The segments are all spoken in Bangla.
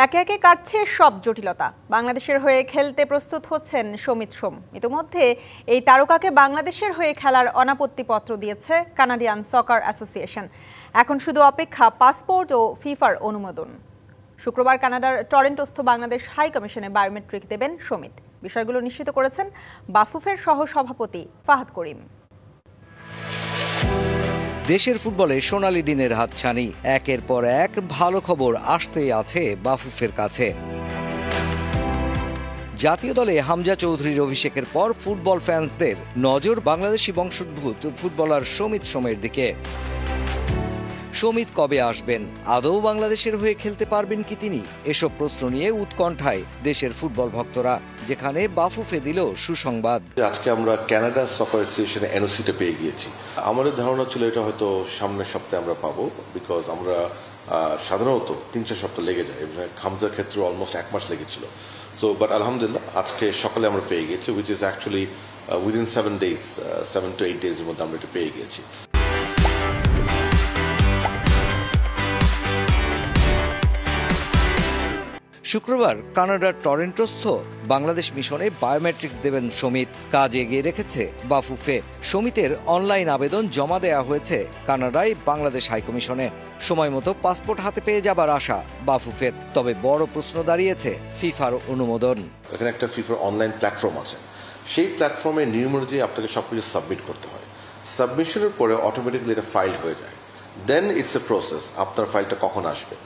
একে একে কাটছে সব জটিলতা। বাংলাদেশের হয়ে খেলতে প্রস্তুত হচ্ছেন সমিত সোম। ইতিমধ্যে এই তারকাকে বাংলাদেশের হয়ে খেলার অনাপত্তিপত্র দিয়েছে কানাডিয়ান সকার অ্যাসোসিয়েশন। এখন শুধু অপেক্ষা পাসপোর্ট ও ফিফার অনুমোদন। শুক্রবার কানাডার টরন্টোস্থ বাংলাদেশ হাই কমিশনে বায়োমেট্রিক দেবেন সমিত। বিষয়গুলো নিশ্চিত করেছেন বাফুফের সহ সভাপতি ফাহাদ করিম। দেশের ফুটবলে সোনালী দিনের হাতছানি, একের পর এক ভালো খবর আসতেই আছে বাফুফের কাছে। জাতীয় দলে হামজা চৌধুরীর অভিষেকের পর ফুটবল ফ্যান্সদের নজর বাংলাদেশি বংশোদ্ভূত ফুটবলার সমিত সোমের দিকে। সমিত কবে আসবেন, আদৌ বাংলাদেশের হয়ে খেলতে পারবেন কি তিনি, এসব প্রশ্ন নিয়ে উৎকণ্ঠায় দেশের ফুটবল ভক্তরা, যেখানে বাফুফে দিল সুসংবাদ। আজকে আমরা কানাডা সকার অ্যাসোসিয়েশনে এনওসিটা পেয়ে গিয়েছি। আমাদের ধারণা ছিল এটা হয়তো সামনের সপ্তাহে আমরা পাবো, বিকজ আমরা সাধারণত 3-4 সপ্তাহ লেগে যায়। হামজার ক্ষেত্রে অলমোস্ট 1 মাস লেগেছিল। সো বাট আলহামদুলিল্লাহ আজকে সকালে আমরা পেয়ে গেছি, which is actually within 7 to 8 ডেজের মধ্যে আমরা এটা পেয়ে গেছি। শুক্রবার কানাডার টরন্টোস্থ বাংলাদেশ মিশনে বায়োমেট্রিক্স দেবেন সমিত। কাজ এগিয়ে রেখেছে বাফুফে। সমিতের অনলাইন আবেদন জমা দেয়া হয়েছে কানাডায় বাংলাদেশ হাইকমিশনে। সময় মতো পাসপোর্ট হাতে পেয়ে যাবার আশা বাফুফের। তবে বড় প্রশ্ন দাঁড়িয়েছে ফিফার অনুমোদন। এখানে একটা ফিফার অনলাইন প্ল্যাটফর্ম আছে, সেই প্ল্যাটফর্মে নিয়ম অনুযায়ী আপনাকে সবকিছু সাবমিট করতে হয়। সাবমিশনের পরে অটোমেটিকলি এটা ফাইল হয়ে যায়। দেন ইটস এ প্রসেস, আপনার ফাইলটা কখন আসবে।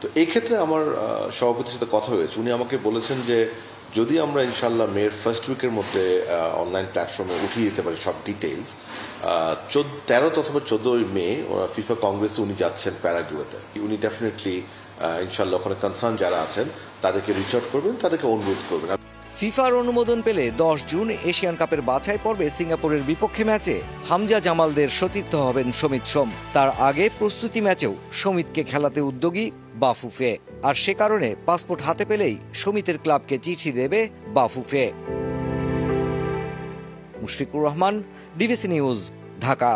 তো এই ক্ষেত্রে আমার সভাপতির সাথে কথা হয়েছে, উনি আমাকে বলেছেন যে যদি আমরা ইনশাল্লাহ মের ফার্স্ট উইকের মধ্যে অনলাইন প্ল্যাটফর্মে উঠিয়ে দিতে পারি সব ডিটেইলস, 13 অথবা 14 মে ফিফা কংগ্রেসে উনি যাচ্ছেন প্যারাগুয়েতে। উনি ডেফিনেটলি ইনশাল্লাহ ওখানে কনসার্ন যারা আছেন তাদেরকে রিচ আউট করবেন, তাদেরকে অনুরোধ করবেন। ফিফার অনুমোদন পেলে 10 জুন এশিয়ান কাপের বাছাই পর্বে সিঙ্গাপুরের বিপক্ষে ম্যাচে হামজা জামালদের সতীর্থ হবেন সমিত সোম। তার আগে প্রস্তুতি ম্যাচেও সমিতকে খেলাতে উদ্যোগী বাফুফে। আর সে কারণে পাসপোর্ট হাতে পেলেই সমিতের ক্লাবকে চিঠি দেবে বাফুফে। Mushfiqur Rahman, DBC news, Dhaka.